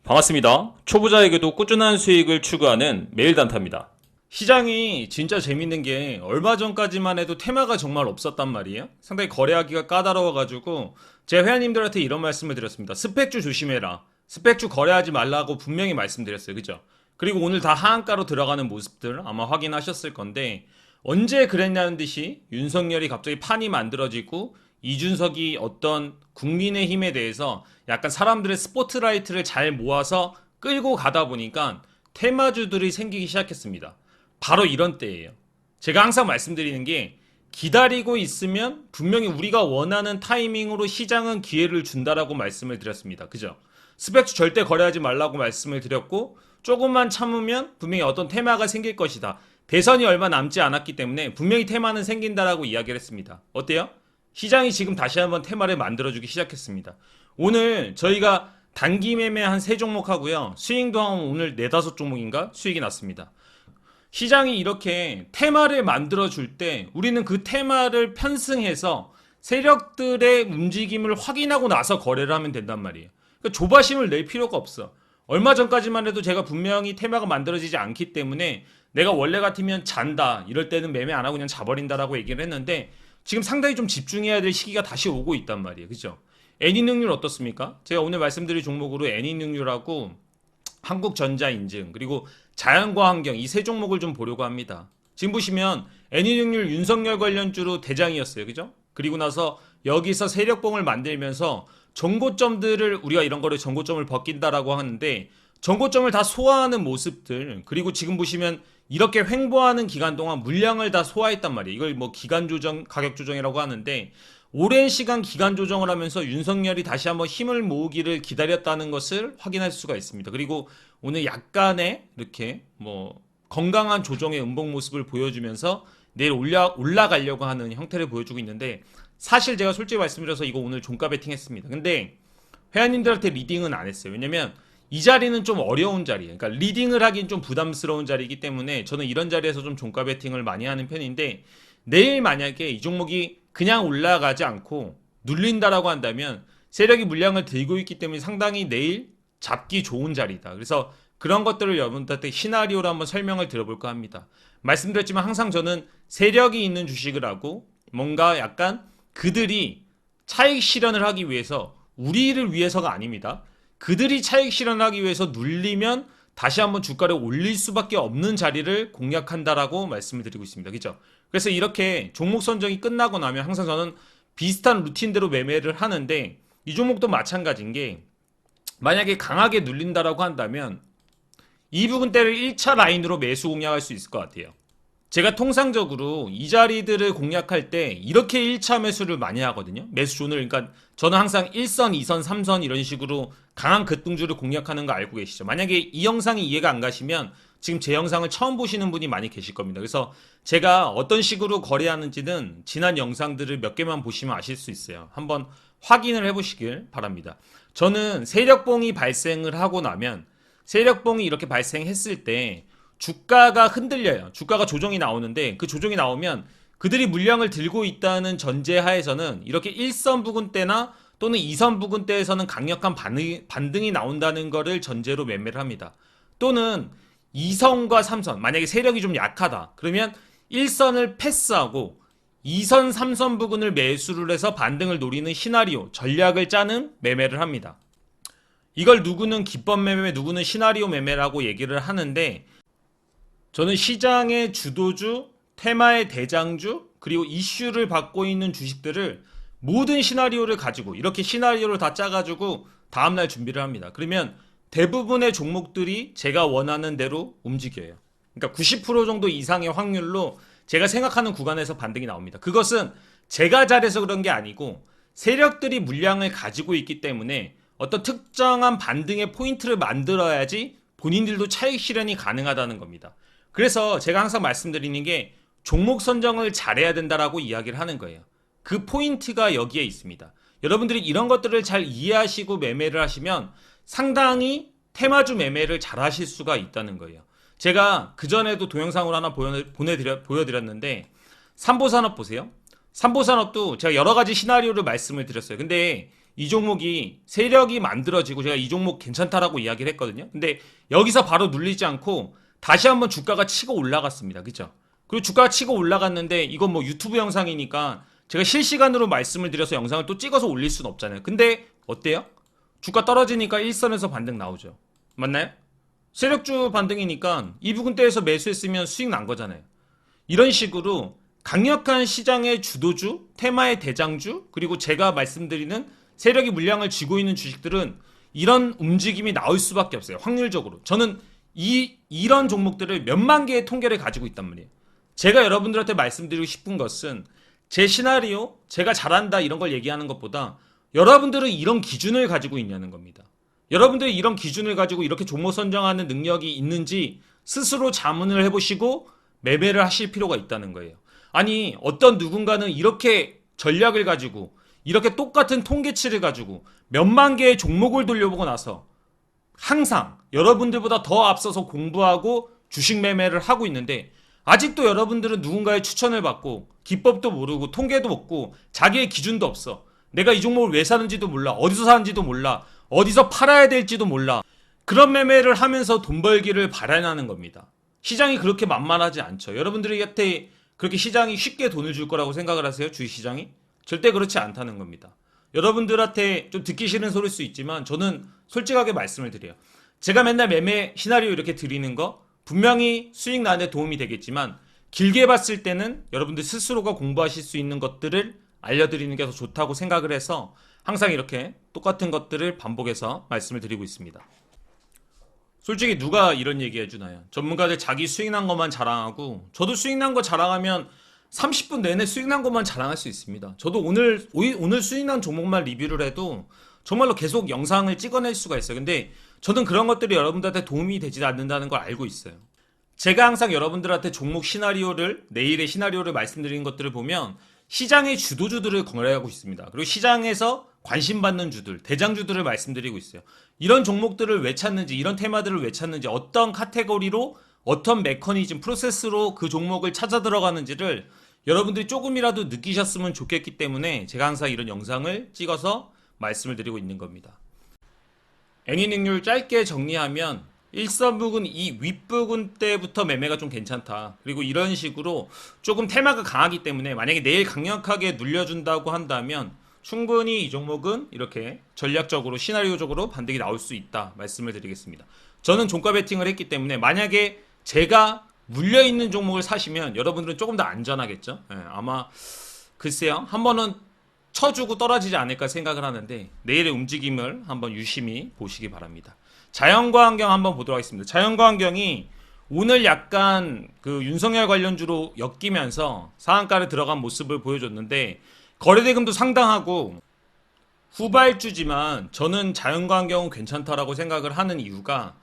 반갑습니다. 초보자에게도 꾸준한 수익을 추구하는 매일단타입니다. 시장이 진짜 재밌는 게 얼마 전까지만 해도 테마가 정말 없었단 말이에요. 상당히 거래하기가 까다로워가지고 제가 회원님들한테 이런 말씀을 드렸습니다. 스펙주 조심해라. 스펙주 거래하지 말라고 분명히 말씀드렸어요. 그죠? 그리고 오늘 다 하한가로 들어가는 모습들 아마 확인하셨을 건데 언제 그랬냐는 듯이 윤석열이 갑자기 판이 만들어지고 이준석이 어떤 국민의힘에 대해서 약간 사람들의 스포트라이트를 잘 모아서 끌고 가다 보니까 테마주들이 생기기 시작했습니다. 바로 이런 때예요. 제가 항상 말씀드리는 게 기다리고 있으면 분명히 우리가 원하는 타이밍으로 시장은 기회를 준다라고 말씀을 드렸습니다. 그죠? 스펙주 절대 거래하지 말라고 말씀을 드렸고 조금만 참으면 분명히 어떤 테마가 생길 것이다. 대선이 얼마 남지 않았기 때문에 분명히 테마는 생긴다라고 이야기를 했습니다. 어때요? 시장이 지금 다시 한번 테마를 만들어주기 시작했습니다. 오늘 저희가 단기 매매 한 3종목 하고요. 스윙도 한 오늘 4, 5종목인가 수익이 났습니다. 시장이 이렇게 테마를 만들어줄 때 우리는 그 테마를 편승해서 세력들의 움직임을 확인하고 나서 거래를 하면 된단 말이에요. 그러니까 조바심을 낼 필요가 없어. 얼마 전까지만 해도 제가 분명히 테마가 만들어지지 않기 때문에 내가 원래 같으면 잔다. 이럴 때는 매매 안 하고 그냥 자버린다라고 얘기를 했는데 지금 상당히 좀 집중해야 될 시기가 다시 오고 있단 말이에요. 그죠? 애니능률 어떻습니까? 제가 오늘 말씀드릴 종목으로 애니능률하고 한국전자인증 그리고 자연과 환경 이 세 종목을 좀 보려고 합니다. 지금 보시면 애니능률 윤석열 관련주로 대장이었어요. 그죠? 그리고 나서 여기서 세력봉을 만들면서 정고점들을 우리가 이런 거를 정고점을 벗긴다라고 하는데 정고점을 다 소화하는 모습들 그리고 지금 보시면 이렇게 횡보하는 기간 동안 물량을 다 소화했단 말이에요. 이걸 뭐 기간 조정, 가격 조정이라고 하는데 오랜 시간 기간 조정을 하면서 윤석열이 다시 한번 힘을 모으기를 기다렸다는 것을 확인할 수가 있습니다. 그리고 오늘 약간의 이렇게 뭐 건강한 조정의 음봉 모습을 보여주면서 내일 올라가려고 하는 형태를 보여주고 있는데 사실 제가 솔직히 말씀드려서 이거 오늘 종가 베팅 했습니다. 근데 회원님들한테 리딩은 안 했어요. 왜냐면 이 자리는 좀 어려운 자리예요. 그러니까 리딩을 하긴 좀 부담스러운 자리이기 때문에 저는 이런 자리에서 좀 종가 베팅을 많이 하는 편인데 내일 만약에 이 종목이 그냥 올라가지 않고 눌린다라고 한다면 세력이 물량을 들고 있기 때문에 상당히 내일 잡기 좋은 자리다. 그래서 그런 것들을 여러분들한테 시나리오로 한번 설명을 드려볼까 합니다. 말씀드렸지만 항상 저는 세력이 있는 주식을 하고 뭔가 약간 그들이 차익 실현을 하기 위해서 우리를 위해서가 아닙니다. 그들이 차익 실현을 하기 위해서 눌리면 다시 한번 주가를 올릴 수밖에 없는 자리를 공략한다라고 말씀을 드리고 있습니다. 그죠? 그래서 이렇게 종목 선정이 끝나고 나면 항상 저는 비슷한 루틴대로 매매를 하는데 이 종목도 마찬가지인 게 만약에 강하게 눌린다라고 한다면 이 부분대를 1차 라인으로 매수 공략할 수 있을 것 같아요. 제가 통상적으로 이 자리들을 공략할 때 이렇게 1차 매수를 많이 하거든요. 매수 존을 그러니까 저는 항상 1선, 2선, 3선 이런 식으로 강한 급등주를 공략하는 거 알고 계시죠? 만약에 이 영상이 이해가 안 가시면 지금 제 영상을 처음 보시는 분이 많이 계실 겁니다. 그래서 제가 어떤 식으로 거래하는지는 지난 영상들을 몇 개만 보시면 아실 수 있어요. 한번 확인을 해보시길 바랍니다. 저는 세력봉이 발생을 하고 나면 세력봉이 이렇게 발생했을 때 주가가 흔들려요. 주가가 조정이 나오는데 그 조정이 나오면 그들이 물량을 들고 있다는 전제 하에서는 이렇게 1선 부근대나 또는 2선 부근대에서는 강력한 반등이 나온다는 거를 전제로 매매를 합니다. 또는 2선과 3선 만약에 세력이 좀 약하다. 그러면 1선을 패스하고 2선, 3선 부근을 매수를 해서 반등을 노리는 시나리오, 전략을 짜는 매매를 합니다. 이걸 누구는 기법 매매, 누구는 시나리오 매매라고 얘기를 하는데 저는 시장의 주도주, 테마의 대장주, 그리고 이슈를 받고 있는 주식들을 모든 시나리오를 가지고 이렇게 시나리오를 다 짜가지고 다음날 준비를 합니다. 그러면 대부분의 종목들이 제가 원하는 대로 움직여요. 그러니까 90% 정도 이상의 확률로 제가 생각하는 구간에서 반등이 나옵니다. 그것은 제가 잘해서 그런 게 아니고 세력들이 물량을 가지고 있기 때문에 어떤 특정한 반등의 포인트를 만들어야지 본인들도 차익 실현이 가능하다는 겁니다. 그래서 제가 항상 말씀드리는 게 종목 선정을 잘해야 된다라고 이야기를 하는 거예요. 그 포인트가 여기에 있습니다. 여러분들이 이런 것들을 잘 이해하시고 매매를 하시면 상당히 테마주 매매를 잘 하실 수가 있다는 거예요. 제가 그전에도 동영상으로 하나 보여드렸는데 삼보산업 보세요. 삼보산업도 제가 여러 가지 시나리오를 말씀을 드렸어요. 근데 이 종목이 세력이 만들어지고 제가 이 종목 괜찮다라고 이야기를 했거든요. 근데 여기서 바로 눌리지 않고 다시 한번 주가가 치고 올라갔습니다. 그죠? 그리고 주가가 치고 올라갔는데 이건 뭐 유튜브 영상이니까 제가 실시간으로 말씀을 드려서 영상을 또 찍어서 올릴 수는 없잖아요. 근데 어때요? 주가 떨어지니까 일선에서 반등 나오죠. 맞나요? 세력주 반등이니까 이 부근대에서 매수했으면 수익 난 거잖아요. 이런 식으로 강력한 시장의 주도주, 테마의 대장주, 그리고 제가 말씀드리는 세력이 물량을 쥐고 있는 주식들은 이런 움직임이 나올 수밖에 없어요. 확률적으로. 저는 이런 종목들을 몇만 개의 통계를 가지고 있단 말이에요. 제가 여러분들한테 말씀드리고 싶은 것은 제 시나리오, 제가 잘한다 이런 걸 얘기하는 것보다 여러분들은 이런 기준을 가지고 있냐는 겁니다. 여러분들이 이런 기준을 가지고 이렇게 종목 선정하는 능력이 있는지 스스로 자문을 해보시고 매매를 하실 필요가 있다는 거예요. 아니, 어떤 누군가는 이렇게 전략을 가지고 이렇게 똑같은 통계치를 가지고 몇만 개의 종목을 돌려보고 나서 항상 여러분들보다 더 앞서서 공부하고 주식 매매를 하고 있는데 아직도 여러분들은 누군가의 추천을 받고 기법도 모르고 통계도 없고 자기의 기준도 없어. 내가 이 종목을 왜 사는지도 몰라. 어디서 사는지도 몰라. 어디서 팔아야 될지도 몰라. 그런 매매를 하면서 돈 벌기를 바라는 겁니다. 시장이 그렇게 만만하지 않죠. 여러분들한테 그렇게 시장이 쉽게 돈을 줄 거라고 생각을 하세요? 주식시장이? 절대 그렇지 않다는 겁니다. 여러분들한테 좀 듣기 싫은 소리일 수 있지만 저는 솔직하게 말씀을 드려요. 제가 맨날 매매 시나리오 이렇게 드리는 거 분명히 수익 나는데 도움이 되겠지만 길게 봤을 때는 여러분들 스스로가 공부하실 수 있는 것들을 알려드리는 게 더 좋다고 생각을 해서 항상 이렇게 똑같은 것들을 반복해서 말씀을 드리고 있습니다. 솔직히 누가 이런 얘기 해주나요? 전문가들 자기 수익 난 것만 자랑하고 저도 수익 난 거 자랑하면 30분 내내 수익 난 것만 자랑할 수 있습니다. 저도 오늘 수익 난 종목만 리뷰를 해도 정말로 계속 영상을 찍어낼 수가 있어요. 근데 저는 그런 것들이 여러분들한테 도움이 되지 않는다는 걸 알고 있어요. 제가 항상 여러분들한테 종목 시나리오를, 내일의 시나리오를 말씀드리는 것들을 보면 시장의 주도주들을 거래하고 있습니다. 그리고 시장에서 관심받는 주들, 대장주들을 말씀드리고 있어요. 이런 종목들을 왜 찾는지, 이런 테마들을 왜 찾는지, 어떤 카테고리로, 어떤 메커니즘, 프로세스로 그 종목을 찾아 들어가는지를 여러분들이 조금이라도 느끼셨으면 좋겠기 때문에 제가 항상 이런 영상을 찍어서 말씀을 드리고 있는 겁니다. 애니 능률 짧게 정리하면 1선부근 이 윗부근 때부터 매매가 좀 괜찮다. 그리고 이런 식으로 조금 테마가 강하기 때문에 만약에 내일 강력하게 눌려준다고 한다면 충분히 이 종목은 이렇게 전략적으로 시나리오적으로 반등이 나올 수 있다 말씀을 드리겠습니다. 저는 종가 베팅을 했기 때문에 만약에 제가 물려있는 종목을 사시면 여러분들은 조금 더 안전하겠죠. 아마 글쎄요, 한 번은 쳐주고 떨어지지 않을까 생각을 하는데 내일의 움직임을 한번 유심히 보시기 바랍니다. 자연과 환경 한번 보도록 하겠습니다. 자연과 환경이 오늘 약간 그 윤석열 관련주로 엮이면서 상한가를 들어간 모습을 보여줬는데 거래대금도 상당하고 후발주지만 저는 자연과 환경은 괜찮다라고 생각을 하는 이유가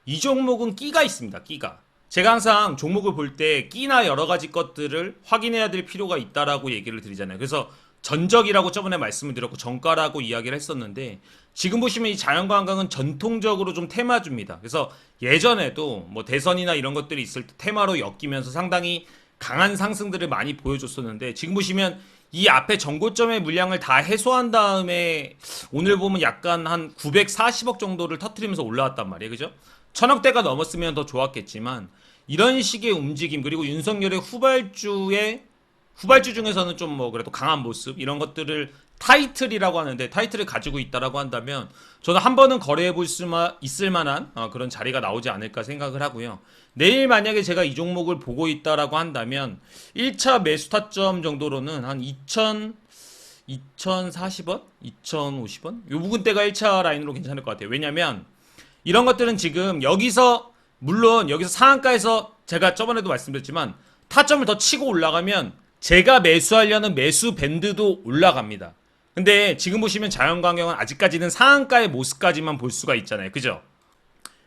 이 종목은 끼가 있습니다. 끼가. 제가 항상 종목을 볼 때 끼나 여러 가지 것들을 확인해야 될 필요가 있다라고 얘기를 드리잖아요. 그래서 전적이라고 저번에 말씀을 드렸고 정가라고 이야기를 했었는데 지금 보시면 이 자연과 한강은 전통적으로 좀 테마주입니다. 그래서 예전에도 뭐 대선이나 이런 것들이 있을 때 테마로 엮이면서 상당히 강한 상승들을 많이 보여줬었는데 지금 보시면 이 앞에 전고점의 물량을 다 해소한 다음에 오늘 보면 약간 한 940억 정도를 터트리면서 올라왔단 말이에요. 그죠? 1000억대가 넘었으면 더 좋았겠지만 이런 식의 움직임 그리고 윤석열의 후발주 중에서는 좀 뭐 그래도 강한 모습 이런 것들을 타이틀이라고 하는데 타이틀을 가지고 있다라고 한다면 저는 한 번은 거래해 볼 수만 있을 만한 그런 자리가 나오지 않을까 생각을 하고요. 내일 만약에 제가 이 종목을 보고 있다라고 한다면 1차 매수 타점 정도로는 한 2040원? 2050원? 요 부분대가 1차 라인으로 괜찮을 것 같아요. 왜냐면 이런 것들은 지금 여기서 물론 여기서 상한가에서 제가 저번에도 말씀드렸지만 타점을 더 치고 올라가면 제가 매수하려는 매수 밴드도 올라갑니다. 근데 지금 보시면 자연광경은 아직까지는 상한가의 모습까지만 볼 수가 있잖아요. 그죠?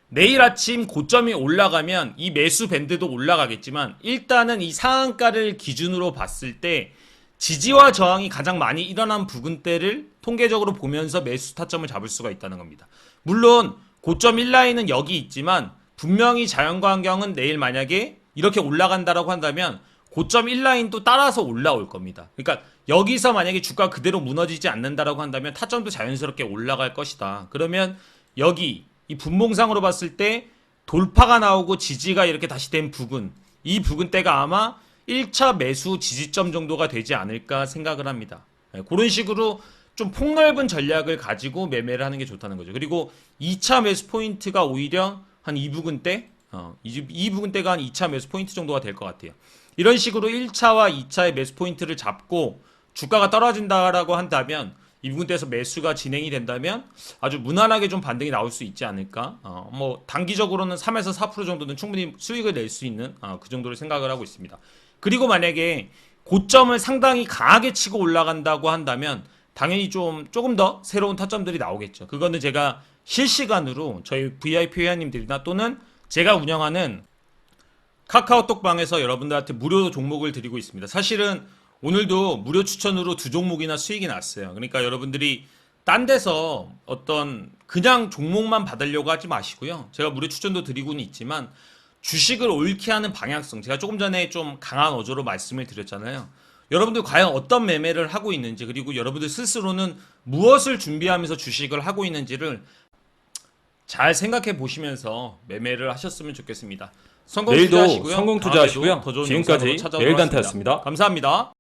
내일 아침 고점이 올라가면 이 매수 밴드도 올라가겠지만 일단은 이 상한가를 기준으로 봤을 때 지지와 저항이 가장 많이 일어난 부근대를 통계적으로 보면서 매수 타점을 잡을 수가 있다는 겁니다. 물론 고점 1라인은 여기 있지만 분명히 자연과 환경은 내일 만약에 이렇게 올라간다라고 한다면 고점 1라인도 따라서 올라올 겁니다. 그러니까 여기서 만약에 주가 그대로 무너지지 않는다라고 한다면 타점도 자연스럽게 올라갈 것이다. 그러면 여기 이 분봉상으로 봤을 때 돌파가 나오고 지지가 이렇게 다시 된 부근, 이 부근대가 아마 1차 매수 지지점 정도가 되지 않을까 생각을 합니다. 그런 식으로 좀 폭넓은 전략을 가지고 매매를 하는 게 좋다는 거죠. 그리고 2차 매수 포인트가 오히려 한 이 부근대, 이 부근대가 한 2차 매수 포인트 정도가 될 것 같아요. 이런 식으로 1차와 2차의 매수 포인트를 잡고 주가가 떨어진다라고 한다면 이 부분대에서 매수가 진행이 된다면 아주 무난하게 좀 반등이 나올 수 있지 않을까. 뭐 단기적으로는 3에서 4% 정도는 충분히 수익을 낼 수 있는 그 정도를 생각을 하고 있습니다. 그리고 만약에 고점을 상당히 강하게 치고 올라간다고 한다면 당연히 조금 더 새로운 타점들이 나오겠죠. 그거는 제가 실시간으로 저희 VIP 회원님들이나 또는 제가 운영하는 카카오톡 방에서 여러분들한테 무료 종목을 드리고 있습니다. 사실은 오늘도 무료 추천으로 2종목이나 수익이 났어요. 그러니까 여러분들이 딴 데서 어떤 그냥 종목만 받으려고 하지 마시고요. 제가 무료 추천도 드리고는 있지만 주식을 옳게 하는 방향성, 제가 조금 전에 좀 강한 어조로 말씀을 드렸잖아요. 여러분들 과연 어떤 매매를 하고 있는지, 그리고 여러분들 스스로는 무엇을 준비하면서 주식을 하고 있는지를 잘 생각해 보시면서 매매를 하셨으면 좋겠습니다. 성공 내일도 투자하시고요. 성공 투자하시고요. 다음에도 더 좋은 지금까지 영상으로 찾아오도록 내일단타였습니다. 하겠습니다. 감사합니다.